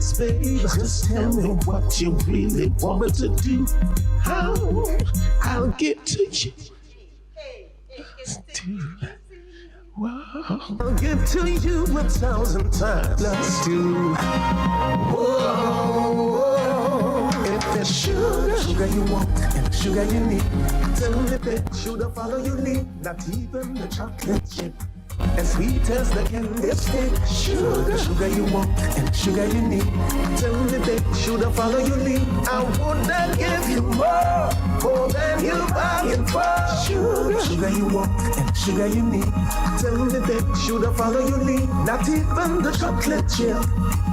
this, babe. Just tell me what you really want me to do. How I'll get to you. Whoa. I'll get to you 1,000 times plus 2. Whoa. If there's sugar you want and sugar you need, tell me that sugar follow your lead. Not even the chocolate chip. As sweet as the candy stick. Sugar you want and sugar you need. Tell me that sugar follow your lead. I wanna give you more than you buying for. Sugar you want and sugar you need. Tell me that sugar follow your lead. Not even the chocolate chip.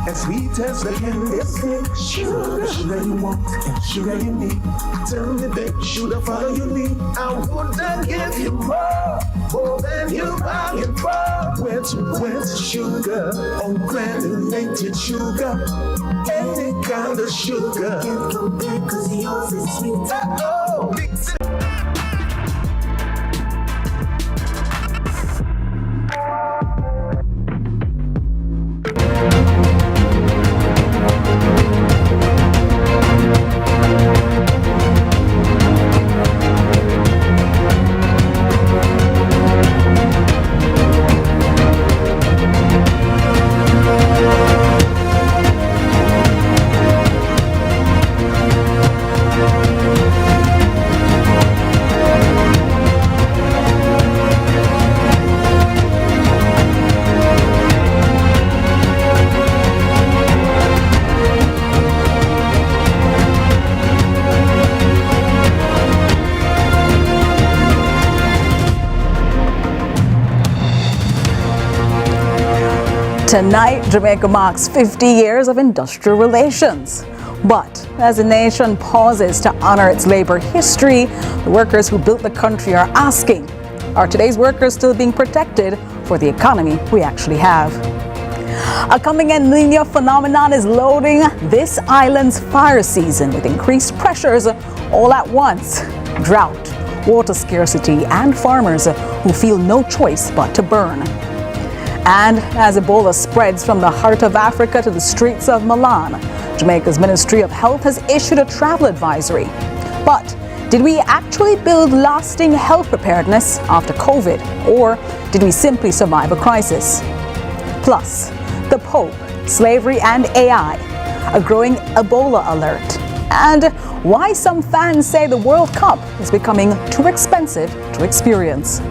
As sweet as the candy stick. Sugar you want and sugar you need. Tell me that sugar follow your lead. I wanna give you more than you buying for. Where's sugar? Oh, granulated sugar. Any kind of sugar. Can't compare 'cause yours is sweet. Oh, mix it. Tonight, Jamaica marks 50 years of industrial relations. But as the nation pauses to honor its labor history, the workers who built the country are asking, are today's workers still being protected for the economy we actually have? A coming El Niño phenomenon is loading this island's fire season with increased pressures all at once. Drought, water scarcity, and farmers who feel no choice but to burn. And as Ebola spreads from the heart of Africa to the streets of Milan, Jamaica's Ministry of Health has issued a travel advisory. But did we actually build lasting health preparedness after COVID, or did we simply survive a crisis? Plus, the Pope, slavery and AI, a growing Ebola alert, and why some fans say the World Cup is becoming too expensive to experience.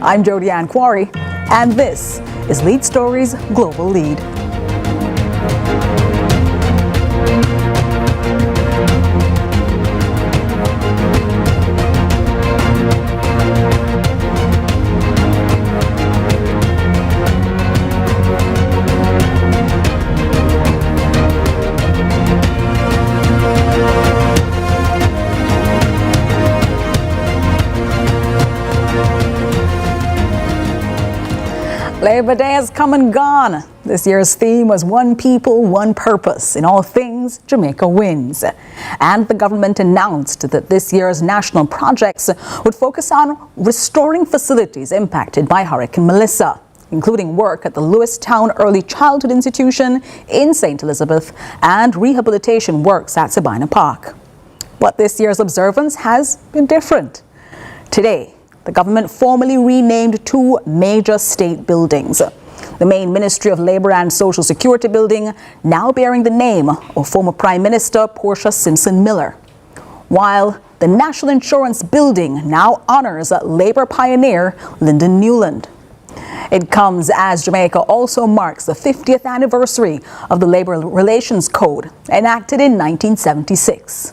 I'm Jody Ann Quarry, and this is Lead Stories Global Lead. Labor Day has come and gone. This year's theme was One People, One Purpose. In all things, Jamaica wins. And the government announced that this year's national projects would focus on restoring facilities impacted by Hurricane Melissa, including work at the Lewistown Early Childhood Institution in St. Elizabeth and rehabilitation works at Sabina Park. But this year's observance has been different. Today, the government formally renamed two major state buildings. The main Ministry of Labour and Social Security building now bearing the name of former Prime Minister Portia Simpson Miller, while the National Insurance building now honours Labour pioneer Lyndon Newland. It comes as Jamaica also marks the 50th anniversary of the Labour Relations Code, enacted in 1976.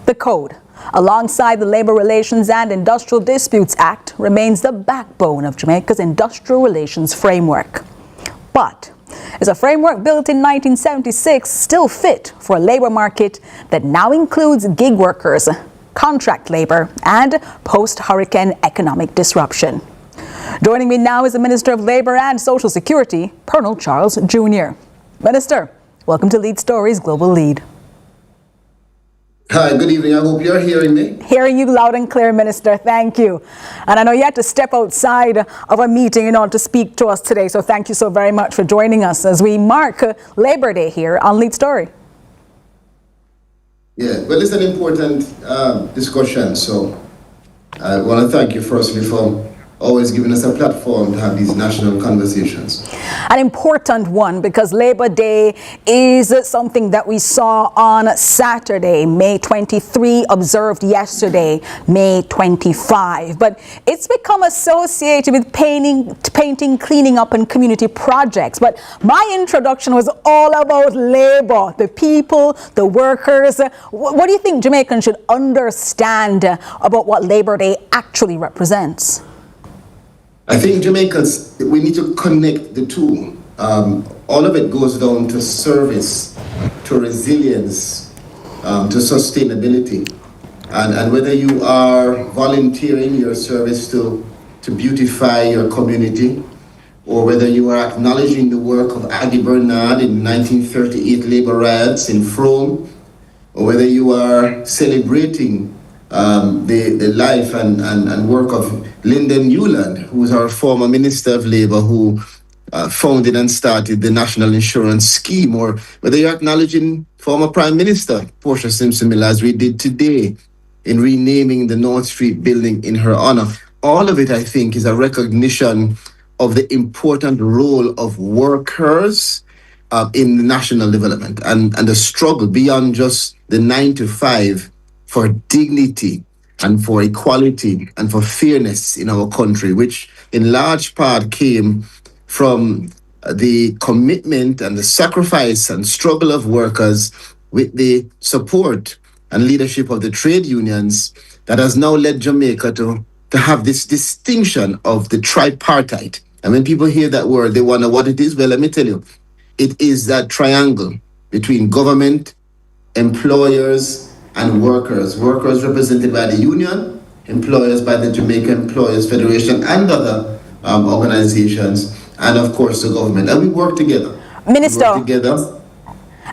The code, alongside the Labour Relations and Industrial Disputes Act, remains the backbone of Jamaica's industrial relations framework. But is a framework built in 1976 still fit for a labour market that now includes gig workers, contract labour, and post-hurricane economic disruption? Joining me now is the Minister of Labour and Social Security, Colonel Charles Jr. Minister, welcome to Lead Stories Global Lead. Hi, good evening. I hope you're hearing me. Hearing you loud and clear, Minister. Thank you. And I know you had to step outside of a meeting in order to speak to us today. So thank you so very much for joining us as we mark Labor Day here on Lead Story. Yeah, well, it's an important discussion. So I want to thank you firstly for always giving us a platform to have these national conversations. An important one because Labor Day is something that we saw on Saturday, May 23, observed yesterday, May 25. But it's become associated with painting, cleaning up and community projects. But my introduction was all about labor, the people, the workers. What do you think Jamaicans should understand about what Labor Day actually represents? I think Jamaicans, we need to connect the two. All of it goes down to service, to resilience, to sustainability. And whether you are volunteering your service to beautify your community, or whether you are acknowledging the work of Aggie Bernard in 1938 labor riots in Frome, or whether you are celebrating the life and work of Lyndon Newland, who is our former Minister of Labour, who founded and started the National Insurance Scheme, or whether you're acknowledging former Prime Minister Portia Simpson Miller, as we did today in renaming the North Street building in her honor. All of it, I think, is a recognition of the important role of workers in national development and the struggle beyond just the 9 to 5 for dignity and for equality and for fairness in our country, which in large part came from the commitment and the sacrifice and struggle of workers with the support and leadership of the trade unions that has now led Jamaica to have this distinction of the tripartite. And when people hear that word, they wonder what it is. Well, let me tell you, it is that triangle between government, employers, and workers. Workers represented by the union, employers by the Jamaica Employers Federation and other organizations, and of course the government. And we work together. Minister,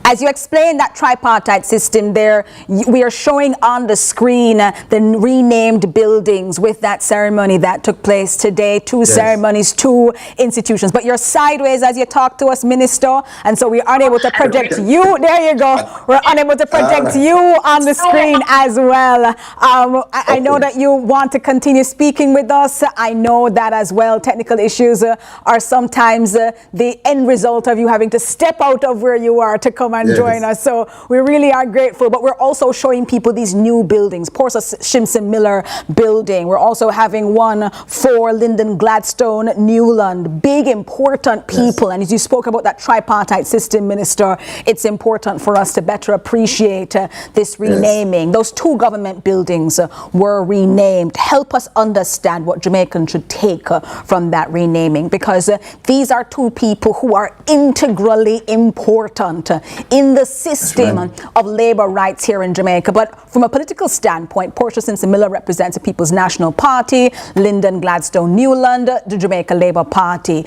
as you explain that tripartite system there, we are showing on the screen the renamed buildings with that ceremony that took place today. Two ceremonies, two institutions. But you're sideways as you talk to us, Minister, and so we aren't able to project you. There you go. We're unable to project you on the screen as well. I know that you want to continue speaking with us. I know that as well. Technical issues are sometimes the end result of you having to step out of where you are to come and join us. So we really are grateful, but we're also showing people these new buildings. Portia Simpson Miller building. We're also having one for Lyndon Gladstone Newland. Big, important people. And as you spoke about that tripartite system, Minister, it's important for us to better appreciate this renaming. Those two government buildings were renamed. Help us understand what Jamaicans should take from that renaming, because these are two people who are integrally important in the system of labor rights here in Jamaica. But from a political standpoint, Portia Simpson Miller represents the People's National Party, Lyndon Gladstone Newland, the Jamaica Labour Party.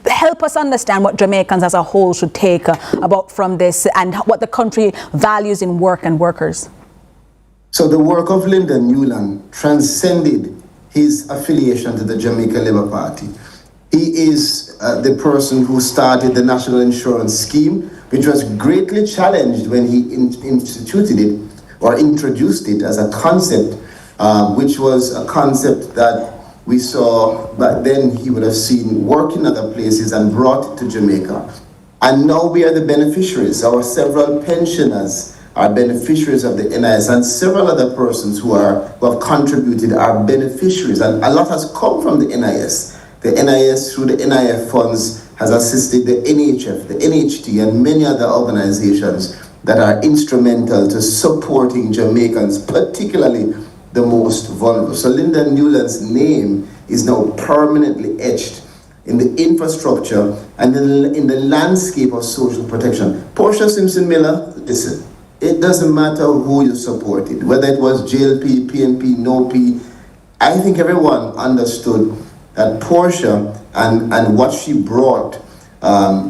Help us understand what Jamaicans as a whole should take about from this and what the country values in work and workers. So the work of Lyndon Newland transcended his affiliation to the Jamaica Labour Party. He is the person who started the National Insurance Scheme, which was greatly challenged when he instituted it or introduced it as a concept, which was a concept that we saw back then he would have seen work in other places and brought it to Jamaica. And now we are the beneficiaries. Our several pensioners are beneficiaries of the NIS, and several other persons who have contributed are beneficiaries. And a lot has come from the NIS. The NIS, through the NIF funds, has assisted the NHF, the NHT, and many other organizations that are instrumental to supporting Jamaicans, particularly the most vulnerable. So Lyndon Newland's name is now permanently etched in the infrastructure and in the landscape of social protection. Portia Simpson Miller, listen, it doesn't matter who you supported, whether it was JLP, PNP, NOP. I think everyone understood that Portia and what she brought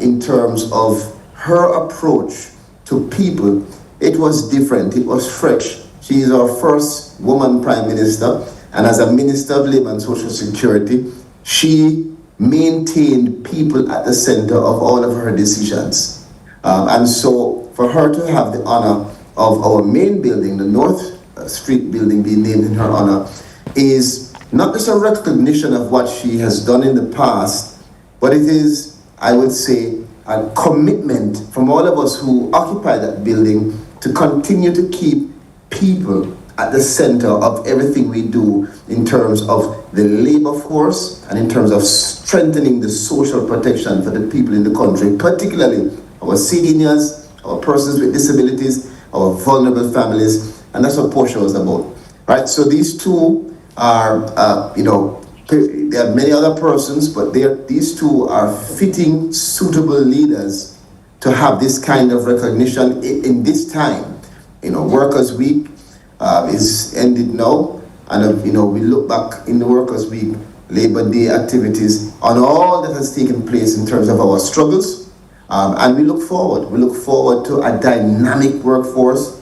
in terms of her approach to people it was different. It was fresh. She is our first woman prime minister, and as a minister of labor and social security, she maintained people at the center of all of her decisions. And so for her to have the honor of our main building, the North Street building, being named in her honor, is not just a recognition of what she has done in the past, but it is, I would say, a commitment from all of us who occupy that building to continue to keep people at the center of everything we do in terms of the labor force and in terms of strengthening the social protection for the people in the country, particularly our seniors, our persons with disabilities, our vulnerable families, and that's what Portia was about, right? So these two are, there are many other persons, but these two are fitting, suitable leaders to have this kind of recognition in this time. Workers' Week is ended now, and we look back in the Workers' Week, Labor Day activities on all that has taken place in terms of our struggles, and we look forward. We look forward to a dynamic workforce,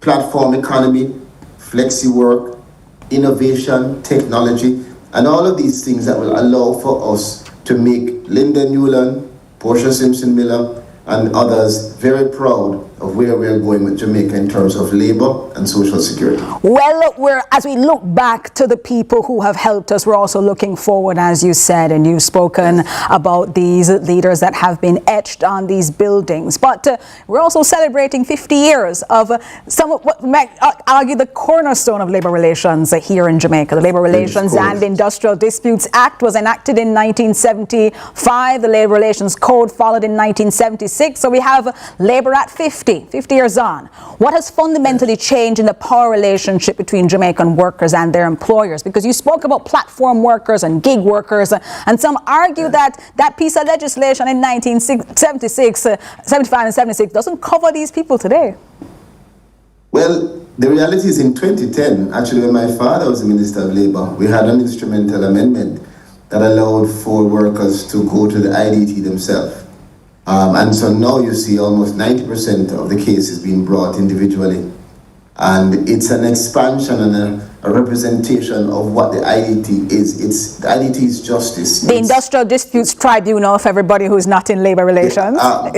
platform economy, flexi work, innovation, technology, and all of these things that will allow for us to make Linda Newland, Portia Simpson Miller, and others very proud of where we're going with Jamaica in terms of labor and social security. Well, as we look back to the people who have helped us, we're also looking forward, as you said, and you've spoken about these leaders that have been etched on these buildings. But we're also celebrating 50 years of some of what might argue the cornerstone of labor relations here in Jamaica. The Labor Relations and Industrial Disputes Act was enacted in 1975. The Labor Relations Code followed in 1976. So we have labor at 50 years on. What has fundamentally changed in the power relationship between Jamaican workers and their employers? Because you spoke about platform workers and gig workers, and some argue that piece of legislation in 1976, 75 and 76 doesn't cover these people today. Well, the reality is in 2010, actually when my father was the Minister of Labor, we had an instrumental amendment that allowed for workers to go to the IDT themselves. And so now you see almost 90% of the cases being brought individually. And it's an expansion and a representation of what the IDT is. The IDT is justice. The Industrial Disputes Tribunal for everybody who's not in labor relations. My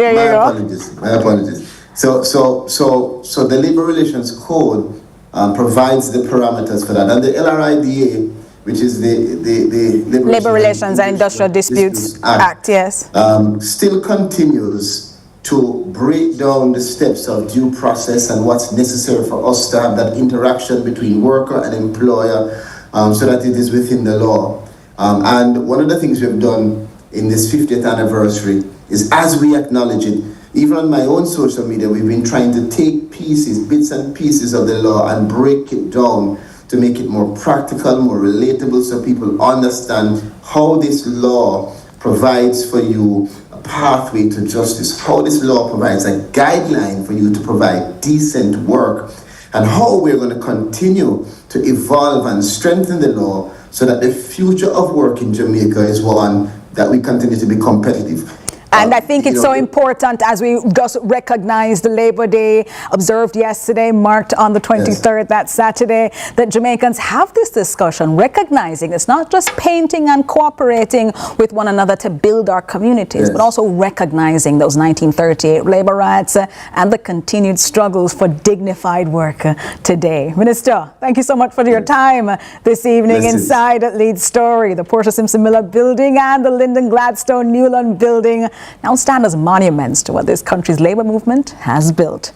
apologies. So the Labor Relations Code provides the parameters for that. And the LRIDA, which is the Labor Relations and Industrial Disputes Act, yes, still continues to break down the steps of due process and what's necessary for us to have that interaction between worker and employer, so that it is within the law. And one of the things we've done in this 50th anniversary is, as we acknowledge it, even on my own social media, we've been trying to take bits and pieces of the law and break it down to make it more practical, more relatable, so people understand how this law provides for you a pathway to justice, how this law provides a guideline for you to provide decent work, and how we're going to continue to evolve and strengthen the law so that the future of work in Jamaica is one that we continue to be competitive. And I think it's so important, as we just recognized the Labor Day observed yesterday, marked on the 23rd, that Saturday, that Jamaicans have this discussion, recognizing it's not just painting and cooperating with one another to build our communities, but also recognizing those 1938 labor rights and the continued struggles for dignified work today. Minister, thank you so much for your time this evening inside Lead Story. The Portia Simpson Miller building and the Lyndon Gladstone Newland building now stand as monuments to what this country's labor movement has built.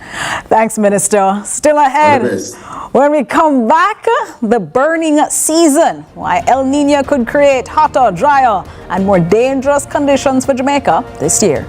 Thanks, Minister. Still ahead, when we come back, the burning season, why El Nino could create hotter, drier, and more dangerous conditions for Jamaica this year.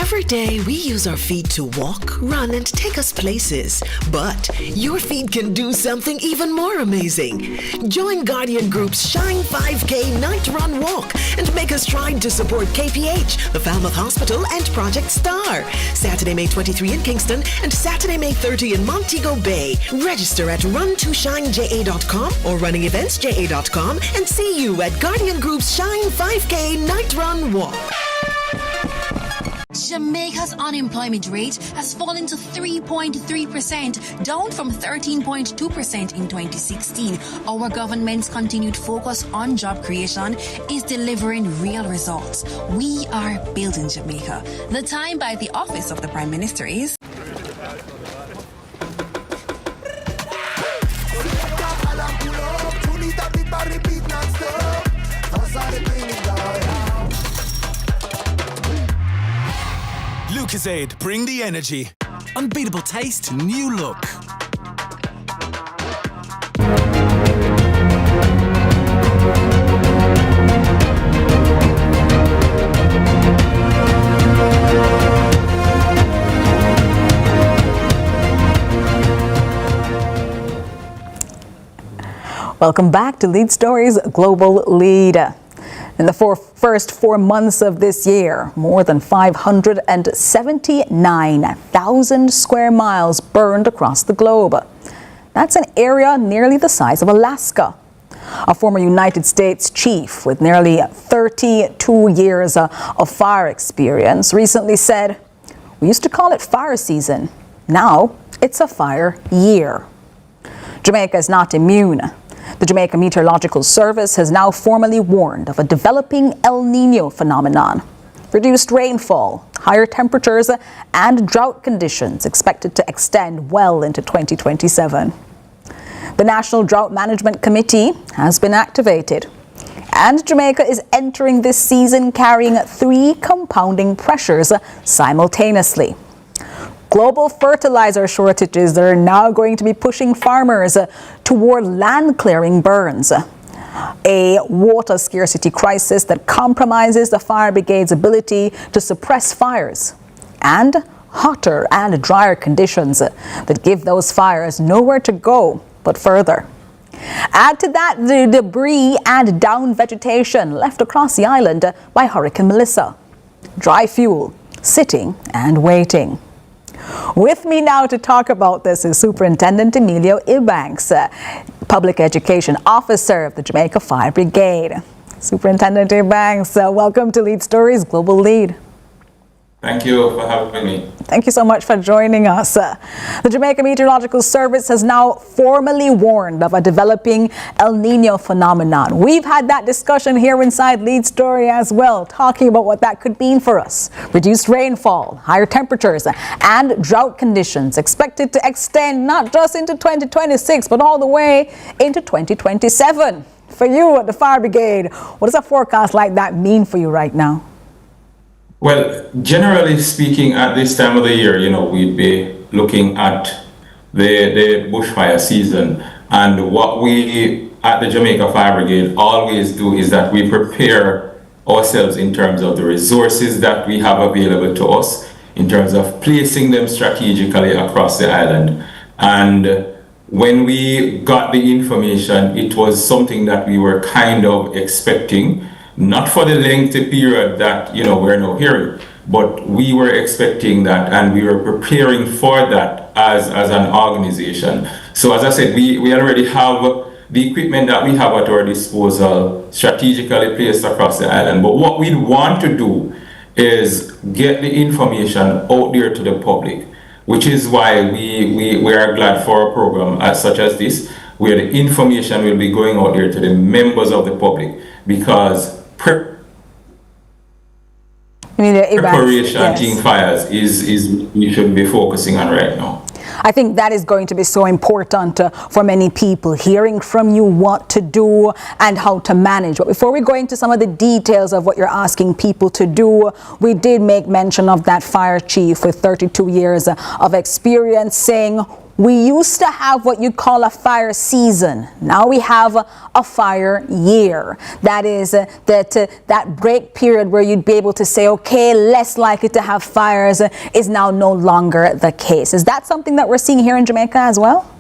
Every day we use our feet to walk, run, and take us places. But your feet can do something even more amazing. Join Guardian Group's Shine 5K Night Run Walk and make a stride to support KPH, the Falmouth Hospital, and Project STAR. Saturday, May 23 in Kingston and Saturday, May 30 in Montego Bay. Register at run2shineja.com or runningeventsja.com and see you at Guardian Group's Shine 5K Night Run Walk. Jamaica's unemployment rate has fallen to 3.3%, down from 13.2% in 2016. Our government's continued focus on job creation is delivering real results. We are building Jamaica. The time by the Office of the Prime Minister is... Lucozade, bring the energy. Unbeatable taste, new look. Welcome back to Lead Stories Global Lead. In the first 4 months of this year, more than 579,000 square miles burned across the globe. That's an area nearly the size of Alaska. A former United States chief with nearly 32 years of fire experience recently said, "We used to call it fire season. Now it's a fire year." Jamaica is not immune. The Jamaica Meteorological Service has now formally warned of a developing El Niño phenomenon. Reduced rainfall, higher temperatures, and drought conditions expected to extend well into 2027. The National Drought Management Committee has been activated, and Jamaica is entering this season carrying 3 compounding pressures simultaneously. Global fertilizer shortages are now going to be pushing farmers toward land clearing burns. A water scarcity crisis that compromises the fire brigade's ability to suppress fires. And hotter and drier conditions that give those fires nowhere to go but further. Add to that the debris and down vegetation left across the island by Hurricane Melissa. Dry fuel, sitting and waiting. With me now to talk about this is Superintendent Emilio Ibanks, Public Education Officer of the Jamaica Fire Brigade. Superintendent Ibanks, welcome to Lead Stories Global Lead. Thank you for having me. Thank you so much for joining us. The Jamaica Meteorological Service has now formally warned of a developing El Niño phenomenon. We've had that discussion here inside Lead Story as well, talking about what that could mean for us. Reduced rainfall, higher temperatures, and drought conditions expected to extend not just into 2026, but all the way into 2027. For you at the Fire Brigade, what does a forecast like that mean for you right now? Well, generally speaking, at this time of the year, we'd be looking at the bushfire season. And what we at the Jamaica Fire Brigade always do is that we prepare ourselves in terms of the resources that we have available to us, in terms of placing them strategically across the island. And when we got the information, it was something that we were kind of expecting. Not for the lengthy period that we're now hearing, but we were expecting that, and we were preparing for that as an organization. So as I said, we already have the equipment that we have at our disposal strategically placed across the island. But what we want to do is get the information out there to the public, which is why we are glad for a program such as this, where the information will be going out there to the members of the public, because preparation fires is we should be focusing on right now. I think that is going to be so important for many people, hearing from you what to do and how to manage. But before we go into some of the details of what you're asking people to do, we did make mention of that fire chief with 32 years of experience saying, we used to have what you'd call a fire season. Now we have a fire year. That is that break period where you'd be able to say, okay, less likely to have fires is now no longer the case. Is that something that we're seeing here in Jamaica as well?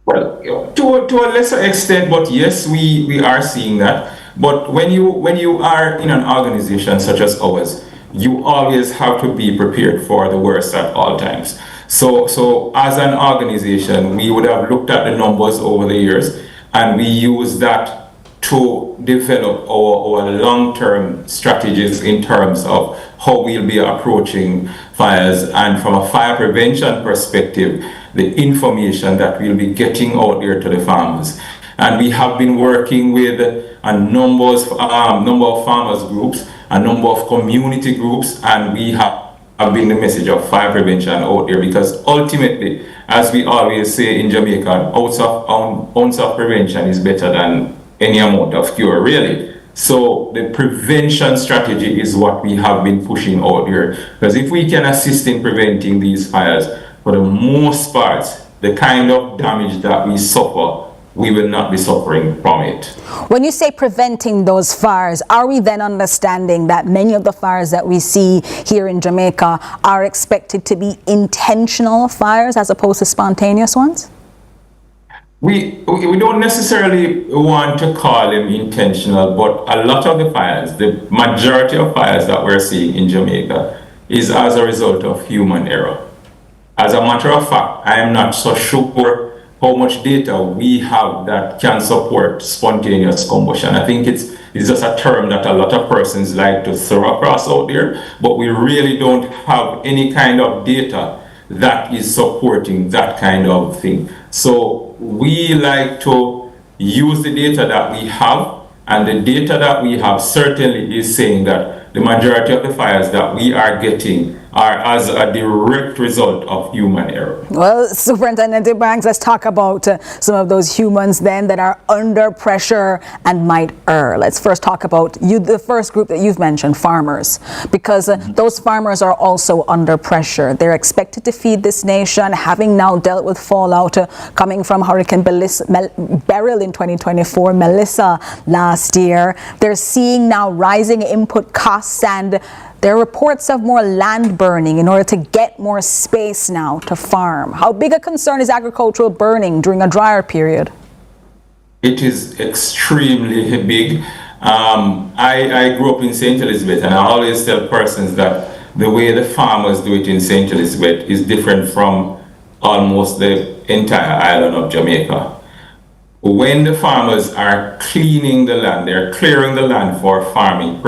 Well, to a lesser extent, but yes, we are seeing that. But when you are in an organization such as ours, you always have to be prepared for the worst at all times. So as an organization, we would have looked at the numbers over the years, and we use that to develop our long-term strategies in terms of how we'll be approaching fires, and from a fire prevention perspective, the information that we'll be getting out there to the farmers. And we have been working with a number of farmers groups, a number of community groups, and we have been the message of fire prevention out there, because ultimately, as we always say in Jamaica, ounce of prevention is better than any amount of cure, really. So the prevention strategy is what we have been pushing out there, because if we can assist in preventing these fires, for the most part, the kind of damage that we suffer, we will not be suffering from it. When you say preventing those fires, are we then understanding that many of the fires that we see here in Jamaica are expected to be intentional fires as opposed to spontaneous ones? We don't necessarily want to call them intentional, but a lot of the fires, the majority of fires that we're seeing in Jamaica, is as a result of human error. As a matter of fact, I am not so sure how much data we have that can support spontaneous combustion. I think it's just a term that a lot of persons like to throw across out there, but we really don't have any kind of data that is supporting that kind of thing. So we like to use the data that we have, and the data that we have certainly is saying that the majority of the fires that we are getting are as a direct result of human error. Well, Superintendent Banks, let's talk about some of those humans then that are under pressure and might err. Let's first talk about the first group that you've mentioned, farmers, because those farmers are also under pressure. They're expected to feed this nation, having now dealt with fallout coming from Hurricane Beryl in 2024, Melissa last year. They're seeing now rising input costs, and there are reports of more land burning in order to get more space now to farm. How big a concern is agricultural burning during a drier period? It is extremely big. I grew up in St. Elizabeth, and I always tell persons that the way the farmers do it in St. Elizabeth is different from almost the entire island of Jamaica. When the farmers are cleaning the land, they're clearing the land for farming,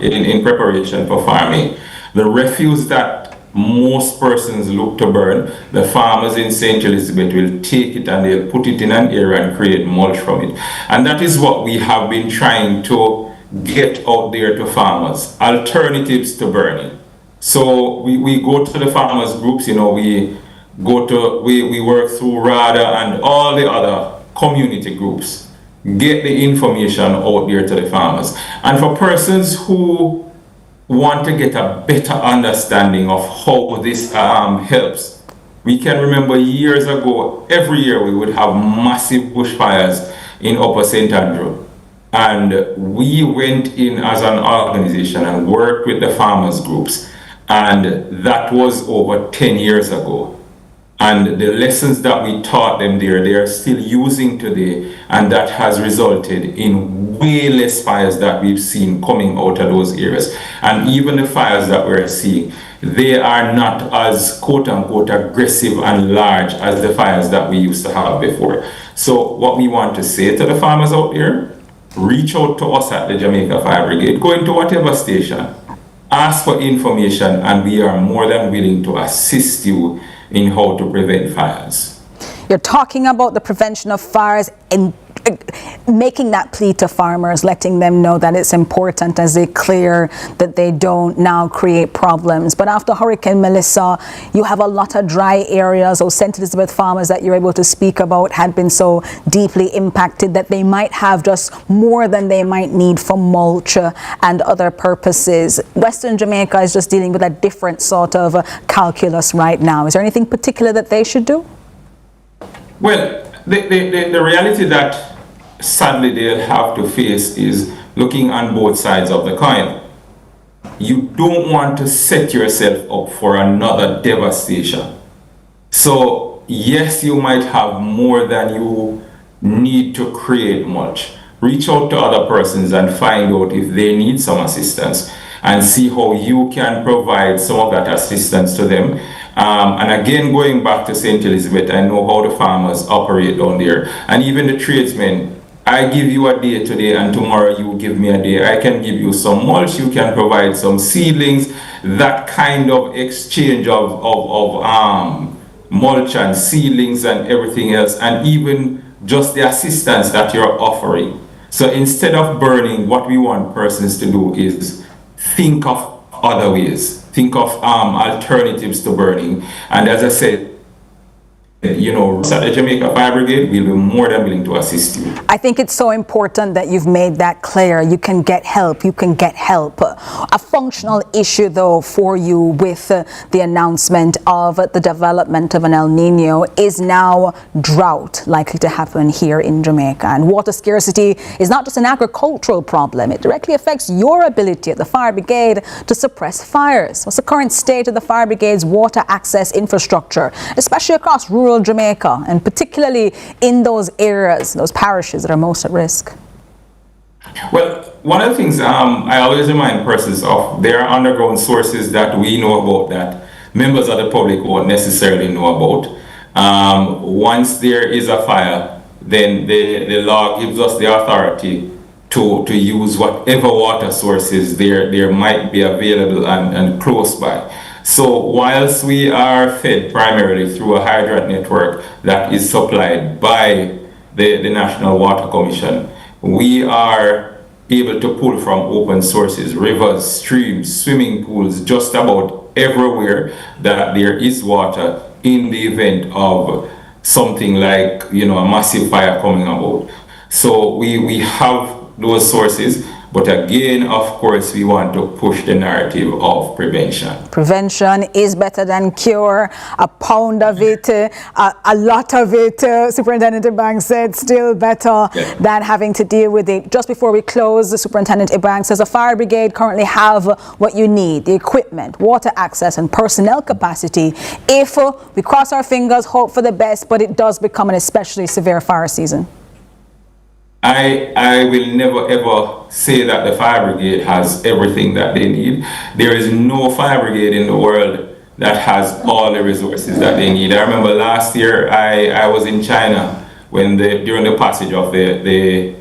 in preparation for farming, the refuse that most persons look to burn, the farmers in St. Elizabeth will take it and they'll put it in an area and create mulch from it. And that is what we have been trying to get out there to farmers, alternatives to burning. So we go to the farmers groups, we work through RADA and all the other community groups, get the information out there to the farmers. And for persons who want to get a better understanding of how this helps, we can remember years ago, every year we would have massive bushfires in Upper St. Andrew. And we went in as an organization and worked with the farmers groups. And that was over 10 years ago. And the lessons that we taught them there, they are still using today, and that has resulted in way less fires that we've seen coming out of those areas. And even the fires that we're seeing, they are not as quote-unquote aggressive and large as the fires that we used to have before. So what we want to say to the farmers out there, reach out to us at the Jamaica Fire Brigade, go into whatever station, ask for information, and we are more than willing to assist you in how to prevent fires. You're talking about the prevention of fires and making that plea to farmers, letting them know that it's important as they clear that they don't now create problems. But after Hurricane Melissa, you have a lot of dry areas. Those St. Elizabeth farmers that you're able to speak about had been so deeply impacted that they might have just more than they might need for mulch and other purposes. Western Jamaica is just dealing with a different sort of calculus right now. Is there anything particular that they should do? Well, the reality that sadly they'll have to face is looking on both sides of the coin. You don't want to set yourself up for another devastation. So yes, you might have more than you need to create mulch. Reach out to other persons and find out if they need some assistance and see how you can provide some of that assistance to them. And again, going back to St. Elizabeth, I know how the farmers operate down there, and even the tradesmen. I give you a day today and tomorrow you give me a day. I can give you some mulch, you can provide some seedlings. That kind of exchange of mulch and seedlings and everything else, and even just the assistance that you're offering. So instead of burning, what we want persons to do is think of other ways, think of alternatives to burning. And as I said, you know, at the Jamaica Fire Brigade, we'll be more than willing to assist you. I think it's so important that you've made that clear. You can get help. You can get help. A functional issue, though, for you with the announcement of the development of an El Nino is now drought likely to happen here in Jamaica. And water scarcity is not just an agricultural problem. It directly affects your ability at the Fire Brigade to suppress fires. What's the current state of the Fire Brigade's water access infrastructure, especially across rural Jamaica, and particularly in those areas, those parishes that are most at risk? Well, one of the things I always remind persons of, there are underground sources that we know about that members of the public won't necessarily know about. Once there is a fire, then the law gives us the authority to use whatever water sources there might be available and close by. So whilst we are fed primarily through a hydrant network that is supplied by the National Water Commission, we are able to pull from open sources, rivers, streams, swimming pools, just about everywhere that there is water in the event of something like, you know, a massive fire coming about. So we have those sources. But again, of course, we want to push the narrative of prevention. Prevention is better than cure. A pound of it, a lot of it, Superintendent Ibang said, still better than having to deal with it. Just before we close, the Superintendent Ibang says the Fire Brigade currently have what you need, the equipment, water access and personnel capacity. If we cross our fingers, hope for the best, but it does become an especially severe fire season. I will never ever say that the Fire Brigade has everything that they need. There is no Fire Brigade in the world that has all the resources that they need. I remember last year I was in China when during the passage of the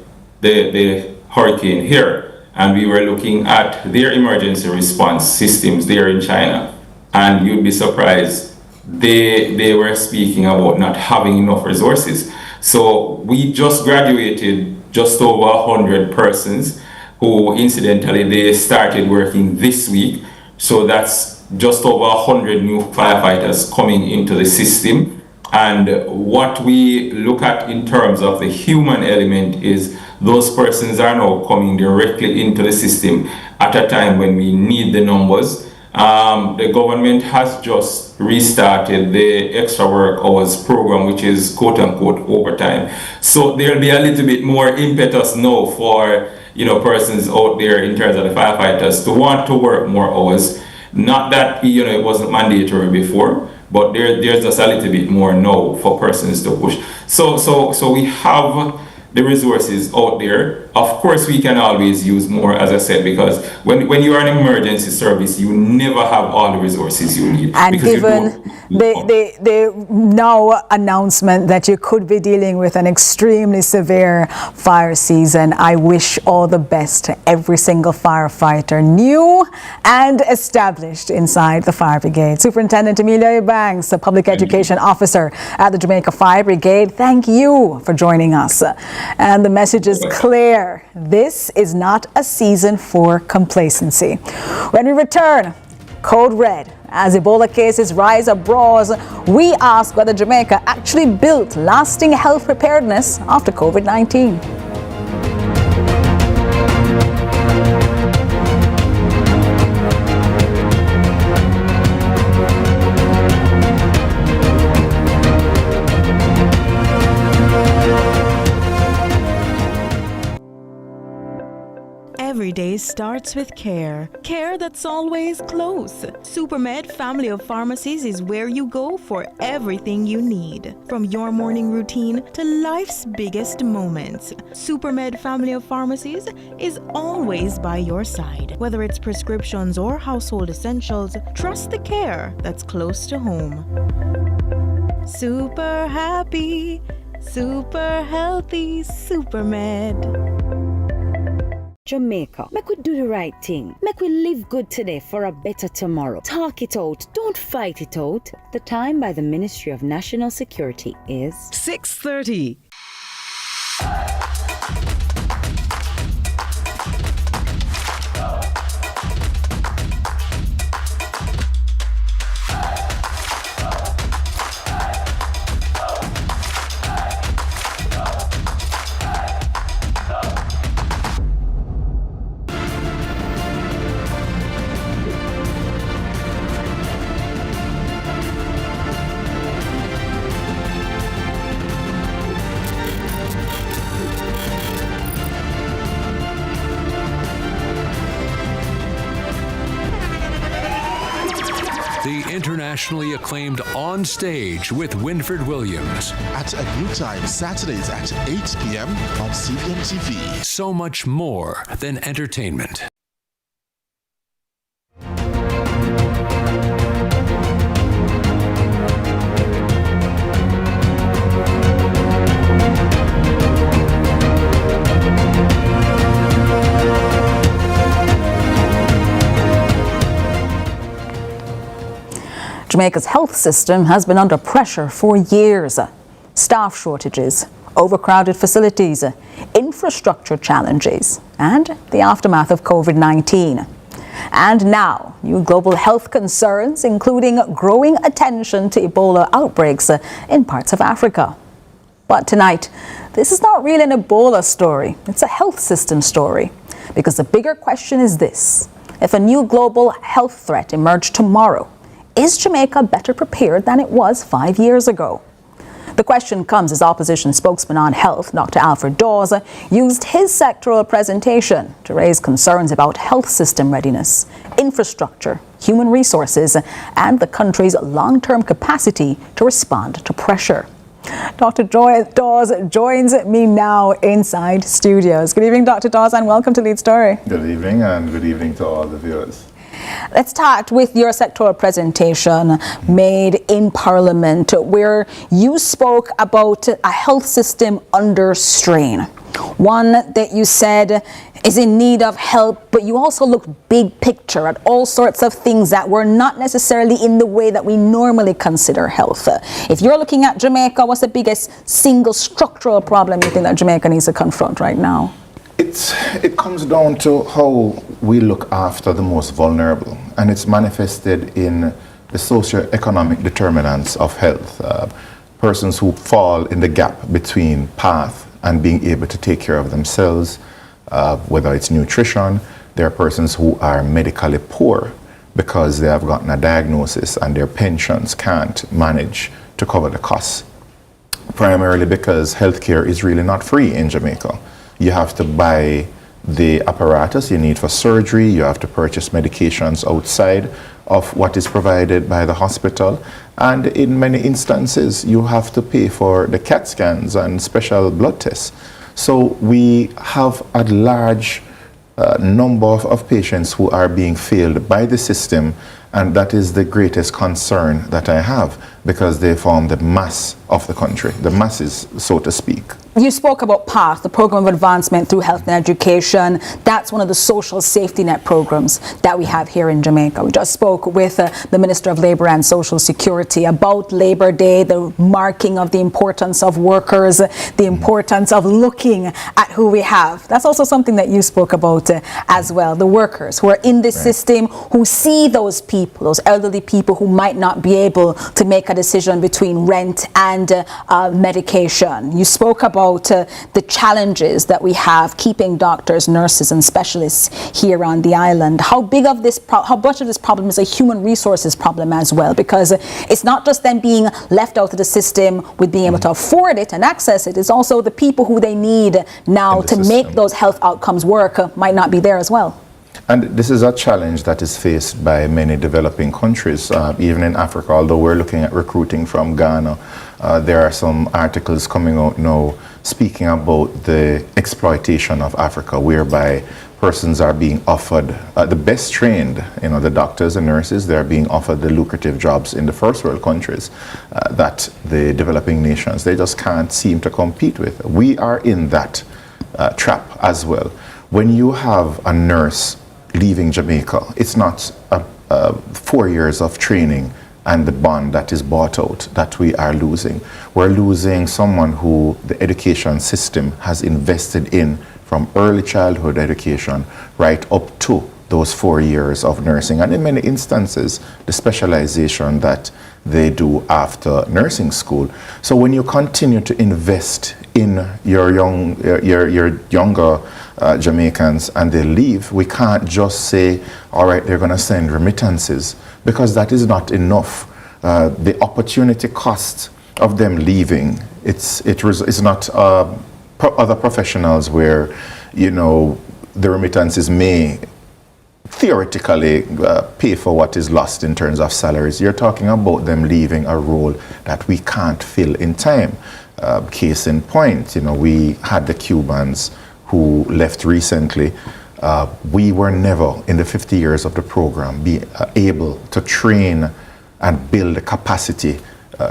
hurricane here, and we were looking at their emergency response systems there in China, and you'd be surprised they were speaking about not having enough resources. So we just graduated just over 100 persons who incidentally they started working this week. So that's just over 100 new firefighters coming into the system. And what we look at in terms of the human element is those persons are now coming directly into the system at a time when we need the numbers. The government has just restarted the extra work hours program, which is quote unquote overtime. So there'll be a little bit more impetus now for, you know, persons out there in terms of the firefighters to want to work more hours. Not that, you know, it wasn't mandatory before, but there's just a little bit more now for persons to push. So we have the resources out there. of course, we can always use more, as I said, because when you are an emergency service, you never have all the resources you need. And given the now announcement that you could be dealing with an extremely severe fire season, I wish all the best to every single firefighter, new and established inside the fire brigade. Superintendent Amelia Banks, a public education officer at the Jamaica Fire Brigade, thank you for joining us. And the message is clear. This is not a season for complacency. When we return, Code Red. As Ebola cases rise abroad, we ask whether Jamaica actually built lasting health preparedness after COVID-19. Every day starts with care. Care that's always close. Supermed Family of Pharmacies is where you go for everything you need. From your morning routine to life's biggest moments. Supermed Family of Pharmacies is always by your side. Whether it's prescriptions or household essentials, trust the care that's close to home. Super happy, super healthy, Supermed. Jamaica, make we do the right thing. Make we live good today for a better tomorrow. Talk it out, don't fight it out. The time by the Ministry of National Security is 6:30. The internationally acclaimed On Stage with Winfred Williams. At a new time, Saturdays at 8 p.m. on CVM TV. So much more than entertainment. Jamaica's health system has been under pressure for years. Staff shortages, overcrowded facilities, infrastructure challenges, and the aftermath of COVID-19. And now, new global health concerns, including growing attention to Ebola outbreaks in parts of Africa. But tonight, this is not really an Ebola story, it's a health system story. Because the bigger question is this: if a new global health threat emerged tomorrow, is Jamaica better prepared than it was 5 years ago? The question comes as opposition spokesman on health, Dr. Alfred Dawes, used his sectoral presentation to raise concerns about health system readiness, infrastructure, human resources, and the country's long-term capacity to respond to pressure. Dr. Dawes joins me now inside studios. Good evening, Dr. Dawes, and welcome to Lead Story. Good evening, and good evening to all the viewers. Let's start with your sectoral presentation made in Parliament, where you spoke about a health system under strain. One that you said is in need of help, but you also looked big picture at all sorts of things that were not necessarily in the way that we normally consider health. If you're looking at Jamaica, what's the biggest single structural problem you think that Jamaica needs to confront right now? It comes down to how we look after the most vulnerable, and it's manifested in the socio-economic determinants of health. Persons who fall in the gap between path and being able to take care of themselves, whether it's nutrition. There are persons who are medically poor because they have gotten a diagnosis and their pensions can't manage to cover the costs, primarily because healthcare is really not free in Jamaica. You have to buy the apparatus you need for surgery. You have to purchase medications outside of what is provided by the hospital. And in many instances, you have to pay for the CAT scans and special blood tests. So we have a large number of patients who are being failed by the system, and that is the greatest concern that I have, because they form the mass of the country, the masses, so to speak. You spoke about PATH, the Program of Advancement Through Health and Education. That's one of the social safety net programs that we have here in Jamaica. We just spoke with the Minister of Labour and Social Security about Labour Day, the marking of the importance of workers, the importance of looking at who we have. That's also something that you spoke about as well, the workers who are in this system, who see those people, those elderly people who might not be able to make a decision between rent and medication. You spoke about the challenges that we have keeping doctors, nurses and specialists here on the island. How much of this problem is a human resources problem as well? Because it's not just them being left out of the system with being able to afford it and access it, it's also the people who they need now to make those health outcomes work might not be there as well. And this is a challenge that is faced by many developing countries, even in Africa. Although we're looking at recruiting from Ghana, there are some articles coming out now speaking about the exploitation of Africa, whereby persons are being offered the best trained, the doctors and nurses, they're being offered the lucrative jobs in the first world countries that the developing nations, they just can't seem to compete with. We are in that trap as well. When you have a nurse leaving Jamaica, it's not 4 years of training and the bond that is bought out that we are losing. We're losing someone who the education system has invested in from early childhood education right up to those 4 years of nursing, and in many instances the specialization that they do after nursing school. So when you continue to invest in your younger Jamaicans and they leave, we can't just say, all right, they're going to send remittances, because that is not enough. The opportunity cost of them leaving, it's not other professionals where, the remittances may theoretically pay for what is lost in terms of salaries. You're talking about them leaving a role that we can't fill in time. Case in point, we had the Cubans who left recently. We were never in the 50 years of the program be able to train and build the capacity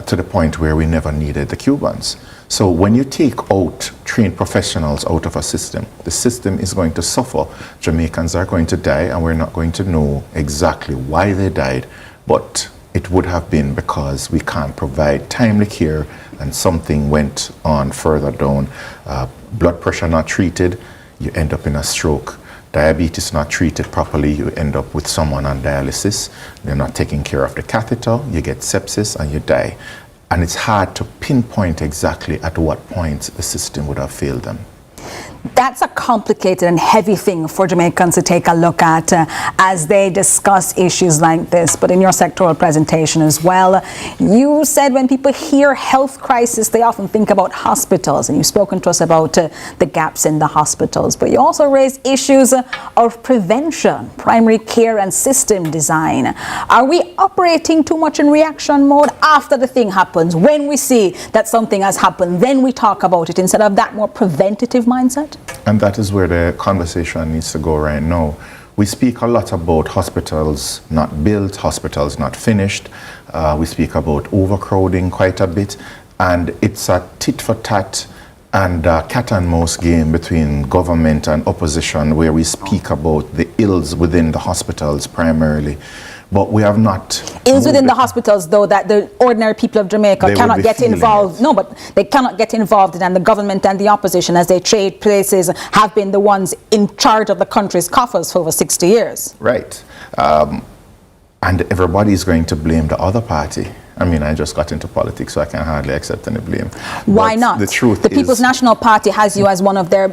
to the point where we never needed the Cubans. So when you take out trained professionals out of a system, the system is going to suffer. Jamaicans are going to die, and we're not going to know exactly why they died, but it would have been because we can't provide timely care and something went on further down. Blood pressure not treated, you end up in a stroke. Diabetes not treated properly, you end up with someone on dialysis. They're not taking care of the catheter, you get sepsis and you die. And it's hard to pinpoint exactly at what point the system would have failed them. That's a complicated and heavy thing for Jamaicans to take a look at as they discuss issues like this. But in your sectoral presentation as well, you said when people hear health crisis, they often think about hospitals, and you've spoken to us about the gaps in the hospitals. But you also raised issues of prevention, primary care and system design. Are we operating too much in reaction mode after the thing happens? When we see that something has happened, then we talk about it instead of that more preventative mindset? And that is where the conversation needs to go right now. We speak a lot about hospitals not built, hospitals not finished. We speak about overcrowding quite a bit. And it's a tit for tat and cat and mouse game between government and opposition, where we speak about the ills within the hospitals primarily. But we have not. Ills within the hospitals, though, that the ordinary people of Jamaica cannot get involved. No, but they cannot get involved in, and the government and the opposition, as they trade places, have been the ones in charge of the country's coffers for over 60 years. Right. And everybody is going to blame the other party. I mean, I just got into politics, so I can hardly accept any blame. Why not? The truth is, the People's National Party has you as one of their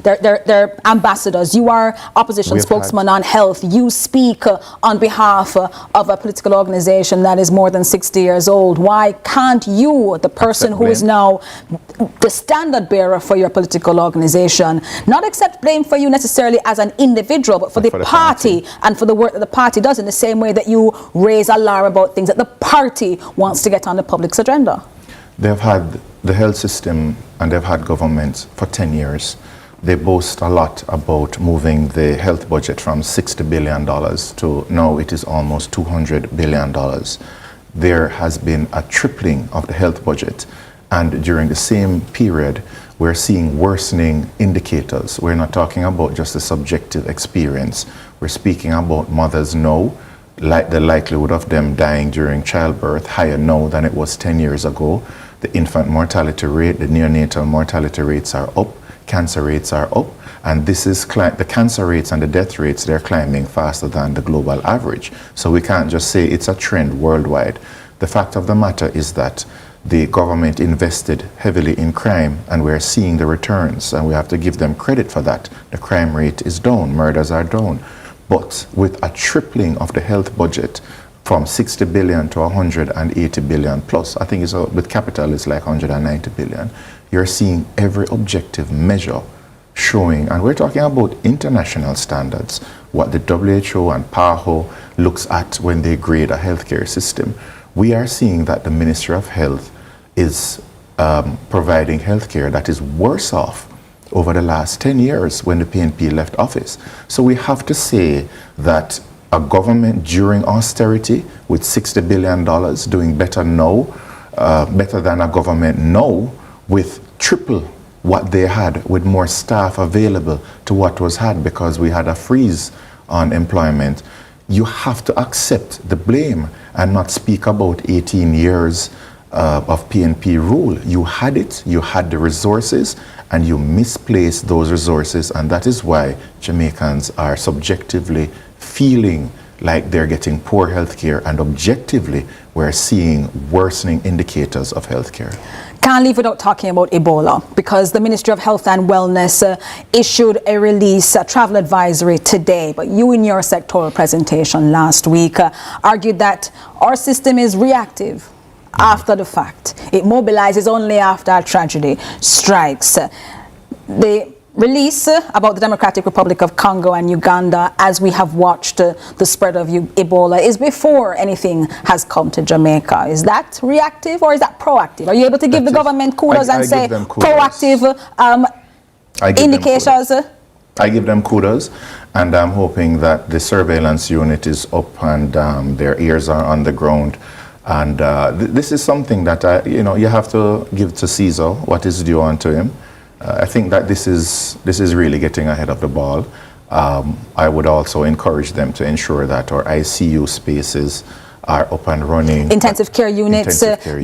their ambassadors. You are opposition spokesman on health. You speak on behalf of a political organization that is more than 60 years old. Why can't you, the person who is now the standard bearer for your political organization, not accept blame for you necessarily as an individual, but for the party and for the work that the party does, in the same way that you raise alarm about things that the party wants to get on the public's agenda? They've had the health system, and they've had government for 10 years. They boast a lot about moving the health budget from $60 billion to now it is almost $200 billion. There has been a tripling of the health budget, and during the same period, we're seeing worsening indicators. We're not talking about just the subjective experience. We're speaking about mothers know like the likelihood of them dying during childbirth higher now than it was 10 years ago. The infant mortality rate, the neonatal mortality rates are up, cancer rates are up, and this is the cancer rates and the death rates, they're climbing faster than the global average. So we can't just say it's a trend worldwide. The fact of the matter is that the government invested heavily in crime, and we're seeing the returns, and we have to give them credit for that. The crime rate is down, murders are down. But with a tripling of the health budget from 60 billion to 180 billion plus, I think with capital it's like 190 billion, you're seeing every objective measure showing, and we're talking about international standards, what the WHO and PAHO looks at when they grade a healthcare system. We are seeing that the Ministry of Health is providing healthcare that is worse off over the last 10 years when the PNP left office. So we have to say that a government during austerity with $60 billion doing better now, better than a government now with triple what they had with more staff available to what was had because we had a freeze on employment. You have to accept the blame and not speak about 18 years of PNP rule. You had it, you had the resources, and you misplaced those resources, and that is why Jamaicans are subjectively feeling like they're getting poor health care, and objectively we're seeing worsening indicators of health care. Can't leave without talking about Ebola, because the Ministry of Health and Wellness issued a release, a travel advisory today. But you in your sectoral presentation last week argued that our system is reactive after the fact. It mobilizes only after a tragedy strikes. The release about the Democratic Republic of Congo and Uganda, as we have watched the spread of Ebola, is before anything has come to Jamaica. Is that reactive or is that proactive? Are you able to give the government kudos and say proactive indicators? I give them kudos, and I'm hoping that the surveillance unit is up and their ears are on the ground. And this is something that you have to give to Caesar what is due unto him. I think that this is really getting ahead of the ball. I would also encourage them to ensure that our ICU spaces are up and running. Intensive care units,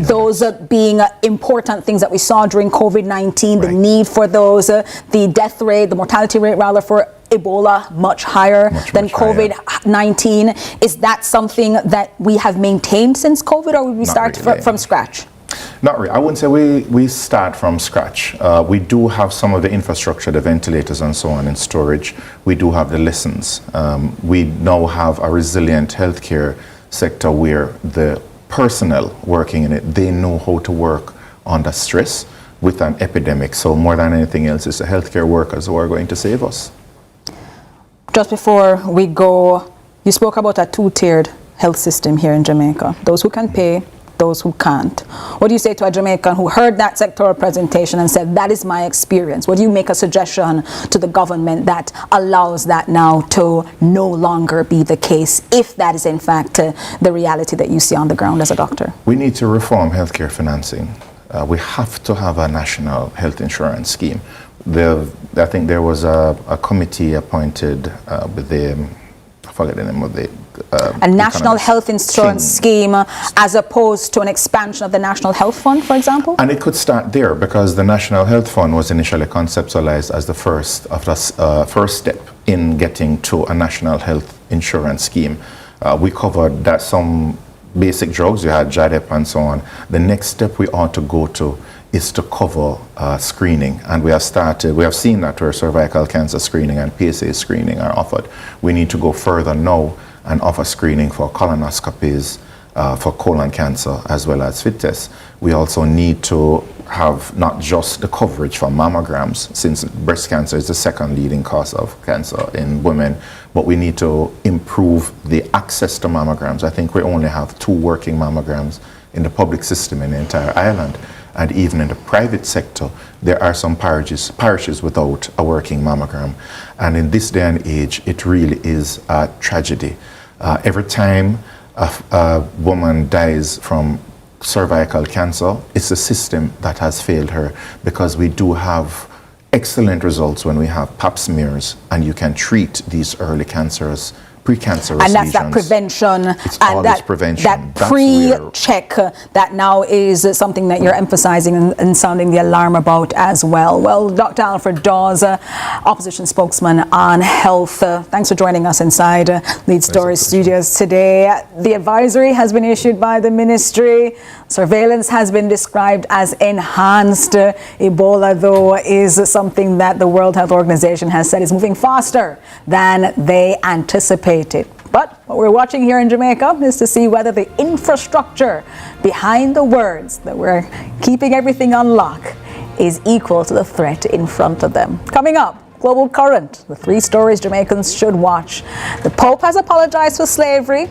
those being important things that we saw during COVID-19, the need for those, the death rate, the mortality rate rather for Ebola much higher than COVID-19. Is that something that we have maintained since COVID, or would we start from scratch? Not really. I wouldn't say we start from scratch. We do have some of the infrastructure, the ventilators and so on in storage. We do have the lessons. We now have a resilient healthcare sector where the personnel working in it, they know how to work under stress with an epidemic. So more than anything else, it's the healthcare workers who are going to save us. Just before we go, you spoke about a two-tiered health system here in Jamaica. Those who can pay, those who can't. What do you say to a Jamaican who heard that sectoral presentation and said, that is my experience? Would you make a suggestion to the government that allows that now to no longer be the case, if that is in fact the reality that you see on the ground as a doctor? We need to reform healthcare financing. We have to have a national health insurance scheme. I think there was a committee appointed with the, I forget the name of the a national health insurance scheme as opposed to an expansion of the National Health Fund, for example? And it could start there, because the National Health Fund was initially conceptualized as the first step in getting to a national health insurance scheme. We covered that some basic drugs, you had JADEP and so on. The next step we ought to go to is to cover screening, and we have seen that where cervical cancer screening and PSA screening are offered. We need to go further now and offer screening for colonoscopies, for colon cancer, as well as fit tests. We also need to have not just the coverage for mammograms, since breast cancer is the second leading cause of cancer in women, but we need to improve the access to mammograms. I think we only have 2 working mammograms in the public system in the entire island. and even in the private sector, there are some parishes without a working mammogram. And in this day and age, it really is a tragedy. Every time a woman dies from cervical cancer, it's the system that has failed her, because we do have excellent results when we have pap smears and you can treat these early cancers, precancerous and that's lesions. that prevention, it's and that pre-check that now is something that you're emphasizing and sounding the alarm about as well. Well, Dr. Alfred Dawes, opposition spokesman on health, thanks for joining us inside Lead Story Studios today. The advisory has been issued by the ministry. Surveillance has been described as enhanced. Ebola, though, is something that the World Health Organization has said is moving faster than they anticipated. But what we're watching here in Jamaica is to see whether the infrastructure behind the words that we're keeping everything on lock is equal to the threat in front of them. Coming up, Global Current, the 3 stories Jamaicans should watch. The Pope has apologized for slavery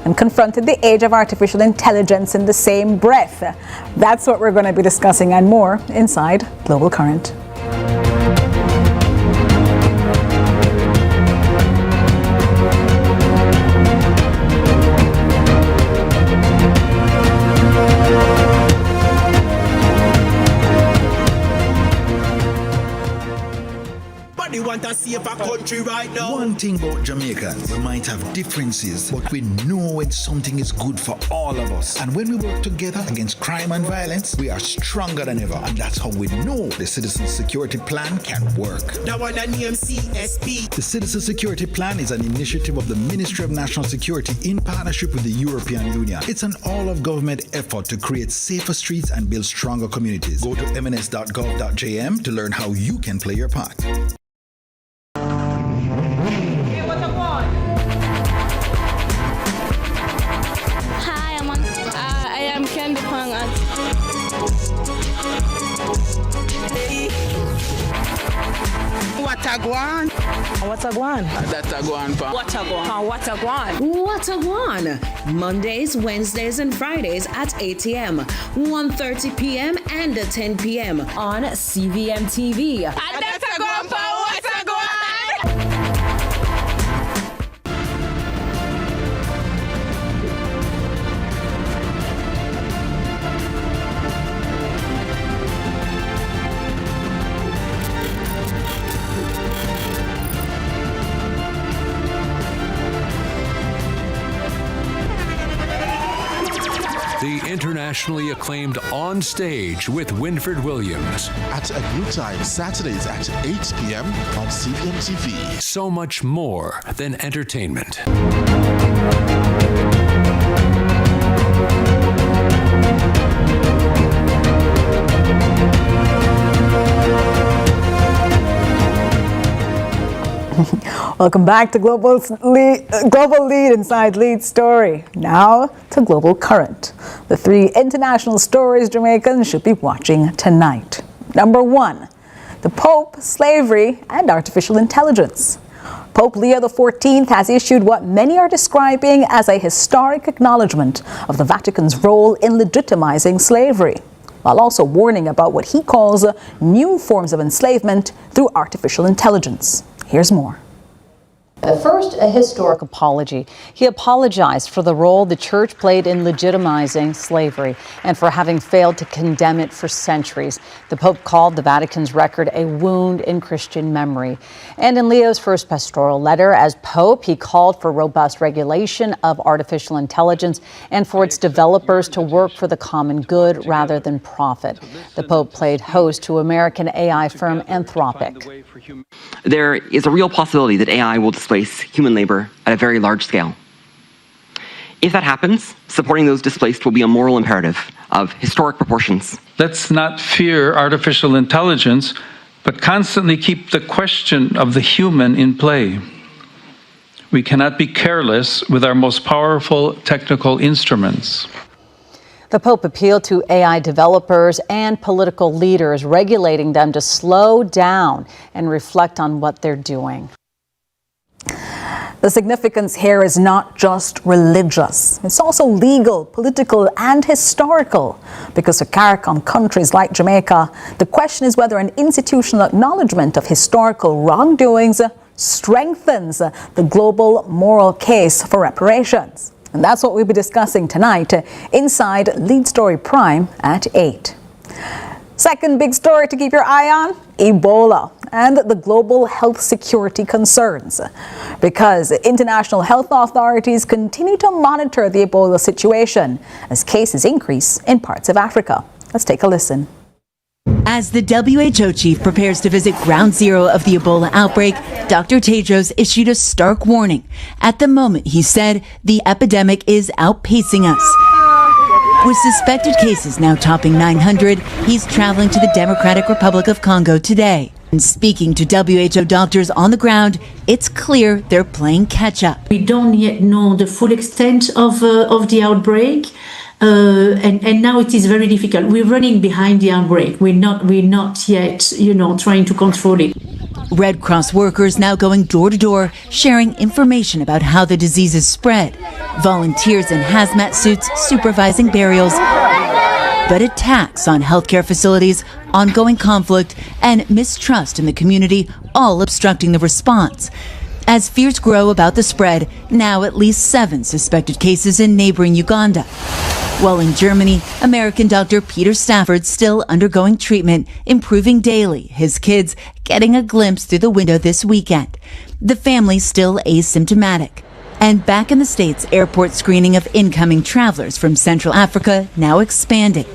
and confronted the age of artificial intelligence in the same breath. That's what we're going to be discussing and more inside Global Current. Want to save a country right now. One thing about Jamaicans, we might have differences, but we know when something is good for all of us. And when we work together against crime and violence, we are stronger than ever. And that's how we know the Citizen Security Plan can work. Now on the name CSP. The Citizen Security Plan is an initiative of the Ministry of National Security in partnership with the European Union. It's an all-of-government effort to create safer streets and build stronger communities. Go to mns.gov.jm to learn how you can play your part. Watagwan. Watagwan. Datagwan pa. Watagwan. Watagwan. Watagwan. Mondays, Wednesdays, and Fridays at 8 a.m., 1:30 p.m., and 10 p.m. on CVM TV. Datagwan pa. Watagwan. The internationally acclaimed On Stage with Winfred Williams. At a new time, Saturdays at 8 p.m. on CVM TV. So much more than entertainment. Welcome back to Global Lead inside Lead Story. Now to Global Current, the 3 international stories Jamaicans should be watching tonight. Number 1, the Pope, slavery, and artificial intelligence. Pope Leo XIV has issued what many are describing as a historic acknowledgement of the Vatican's role in legitimizing slavery, while also warning about what he calls new forms of enslavement through artificial intelligence. Here's more. First, a historic apology. He apologized for the role the church played in legitimizing slavery and for having failed to condemn it for centuries. The Pope called the Vatican's record a wound in Christian memory. And in Leo's first pastoral letter as Pope, he called for robust regulation of artificial intelligence and for its developers to work for the common good rather than profit. The Pope played host to American AI firm Anthropic. There is a real possibility that AI will displace human labor at a very large scale. If that happens, supporting those displaced will be a moral imperative of historic proportions. Let's not fear artificial intelligence, but constantly keep the question of the human in play. We cannot be careless with our most powerful technical instruments. The Pope appealed to AI developers and political leaders, regulating them to slow down and reflect on what they're doing. The significance here is not just religious. It's also legal, political, and historical. Because for CARICOM countries like Jamaica, the question is whether an institutional acknowledgement of historical wrongdoings strengthens the global moral case for reparations. And that's what we'll be discussing tonight inside Lead Story Prime at 8. Second big story to keep your eye on, Ebola and the global health security concerns. Because international health authorities continue to monitor the Ebola situation as cases increase in parts of Africa. Let's take a listen. As the WHO chief prepares to visit ground zero of the Ebola outbreak, Dr. Tedros issued a stark warning. At the moment, he said, the epidemic is outpacing us. With suspected cases now topping 900, he's traveling to the Democratic Republic of Congo today. And speaking to WHO doctors on the ground, it's clear they're playing catch-up. We don't yet know the full extent of the outbreak. And now it is very difficult. We're running behind the outbreak. We're not yet, trying to control it. Red Cross workers now going door to door, sharing information about how the disease is spread. Volunteers in hazmat suits supervising burials. But attacks on healthcare facilities, ongoing conflict, and mistrust in the community all obstructing the response. As fears grow about the spread, now at least 7 suspected cases in neighboring Uganda. While in Germany, American Dr. Peter Stafford still undergoing treatment, improving daily, his kids getting a glimpse through the window this weekend. The family still asymptomatic. And back in the States, airport screening of incoming travelers from Central Africa now expanding.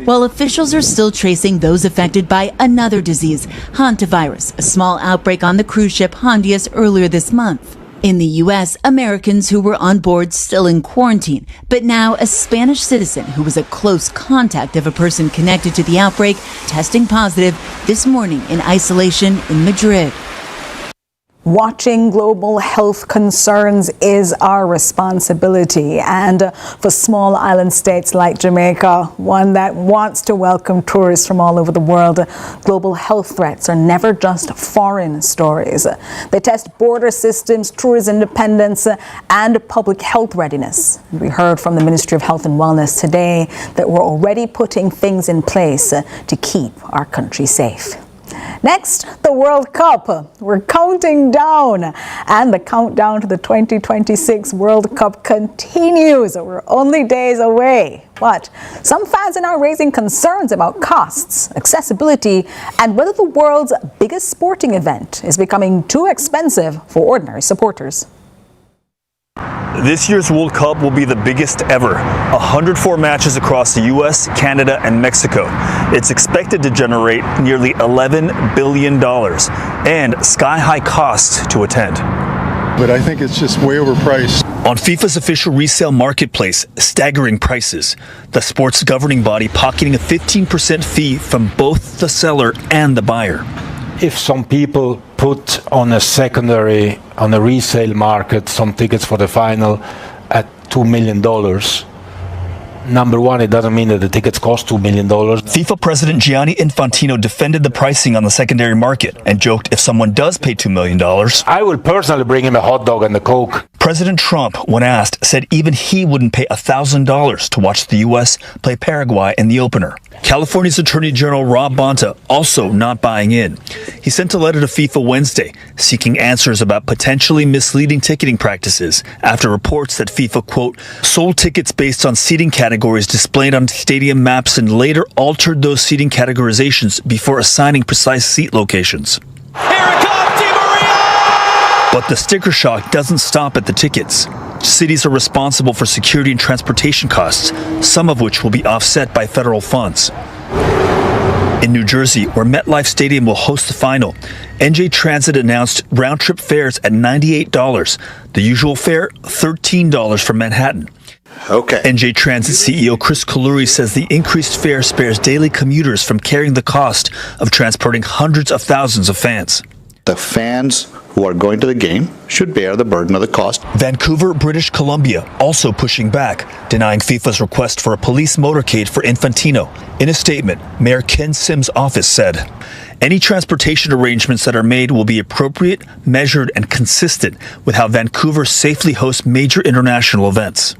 While officials are still tracing those affected by another disease, hantavirus, a small outbreak on the cruise ship Hondias earlier this month. In the U.S., Americans who were on board still in quarantine, but now a Spanish citizen who was a close contact of a person connected to the outbreak testing positive this morning in isolation in Madrid. Watching global health concerns is our responsibility, and for small island states like Jamaica, one that wants to welcome tourists from all over the world, global health threats are never just foreign stories. They test border systems, tourism independence, and public health readiness. We heard from the Ministry of Health and Wellness today that we're already putting things in place to keep our country safe. Next, the World Cup. We're counting down, and the countdown to the 2026 World Cup continues. We're only days away. But some fans are now raising concerns about costs, accessibility, and whether the world's biggest sporting event is becoming too expensive for ordinary supporters. This year's World Cup will be the biggest ever. 104 matches across the US, Canada, and Mexico. It's expected to generate nearly $11 billion and sky-high costs to attend. But I think it's just way overpriced. On FIFA's official resale marketplace, staggering prices. The sport's governing body pocketing a 15% fee from both the seller and the buyer. If some people put on a resale market some tickets for the final at $2 million, number one, it doesn't mean that the tickets cost $2 million. FIFA President Gianni Infantino defended the pricing on the secondary market and joked if someone does pay $2 million, I will personally bring him a hot dog and a Coke. President Trump, when asked, said even he wouldn't pay $1,000 to watch the U.S. play Paraguay in the opener. California's Attorney General Rob Bonta also not buying in. He sent a letter to FIFA Wednesday seeking answers about potentially misleading ticketing practices after reports that FIFA, quote, sold tickets based on seating categories displayed on stadium maps and later altered those seating categorizations before assigning precise seat locations. But the sticker shock doesn't stop at the tickets. Cities are responsible for security and transportation costs, some of which will be offset by federal funds. In New Jersey, where MetLife Stadium will host the final, NJ Transit announced round-trip fares at $98. The usual fare, $13 for Manhattan. Okay. NJ Transit CEO Chris Kaluri says the increased fare spares daily commuters from carrying the cost of transporting hundreds of thousands of fans. The fans who are going to the game should bear the burden of the cost. Vancouver, British Columbia, also pushing back, denying FIFA's request for a police motorcade for Infantino. In a statement, Mayor Ken Sims' office said, "Any transportation arrangements that are made will be appropriate, measured, and consistent with how Vancouver safely hosts major international events."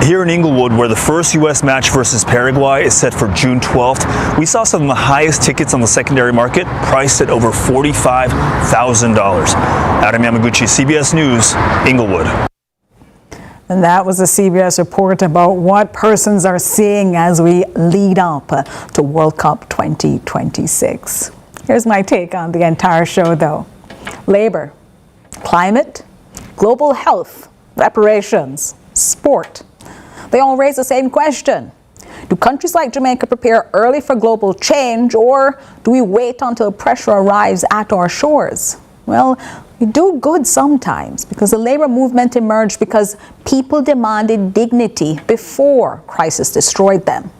Here in Inglewood, where the first U.S. match versus Paraguay is set for June 12th, we saw some of the highest tickets on the secondary market, priced at over $45,000. Adam Yamaguchi, CBS News, Inglewood. And that was a CBS report about what persons are seeing as we lead up to World Cup 2026. Here's my take on the entire show, though. Labor, climate, global health, reparations, sport. They all raise the same question. Do countries like Jamaica prepare early for global change, or do we wait until pressure arrives at our shores? Well, we do good sometimes, because the labor movement emerged because people demanded dignity before crisis destroyed them.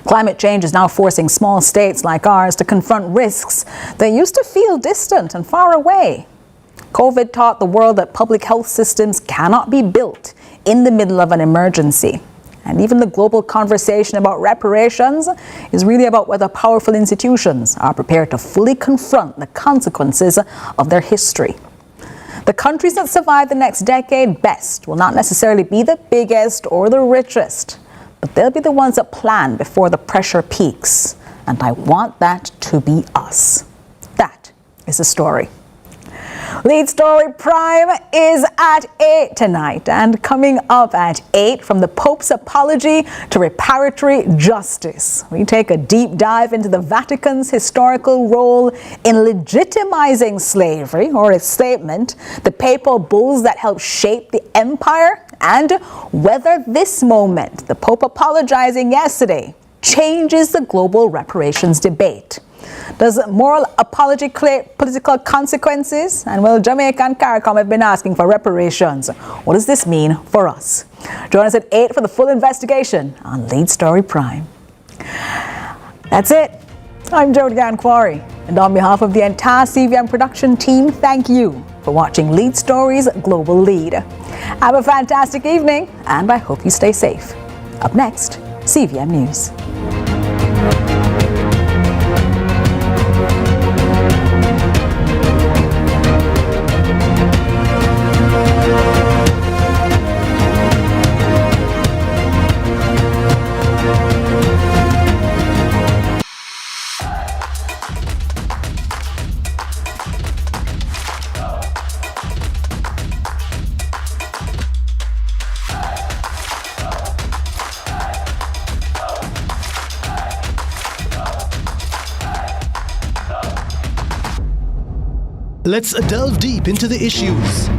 Climate change is now forcing small states like ours to confront risks that used to feel distant and far away. COVID taught the world that public health systems cannot be built in the middle of an emergency. And even the global conversation about reparations is really about whether powerful institutions are prepared to fully confront the consequences of their history. The countries that survive the next decade best will not necessarily be the biggest or the richest, but they'll be the ones that plan before the pressure peaks. And I want that to be us. That is the story. Lead Story Prime is at 8 tonight, and coming up at 8, from the Pope's apology to reparatory justice, we take a deep dive into the Vatican's historical role in legitimizing slavery, or its statement, the papal bulls that helped shape the empire, and whether this moment, the Pope apologizing yesterday, changes the global reparations debate. Does moral apology create political consequences? And will Jamaica and CARICOM have been asking for reparations? What does this mean for us? Join us at 8 for the full investigation on Lead Story Prime. That's it. I'm Jody Quarry, and on behalf of the entire CVM production team, thank you for watching Lead Story's Global Lead. Have a fantastic evening, and I hope you stay safe. Up next, CVM News. Let's delve deep into the issues.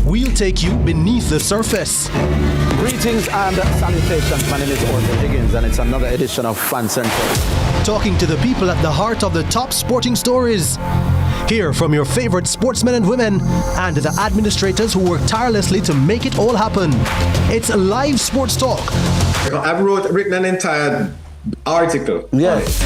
We'll take you beneath the surface. Greetings and salutations. My name is Orville Higgins, and it's another edition of Fan Central. Talking to the people at the heart of the top sporting stories. Hear from your favorite sportsmen and women and the administrators who work tirelessly to make it all happen. It's live sports talk. I've written an entire article. Yes.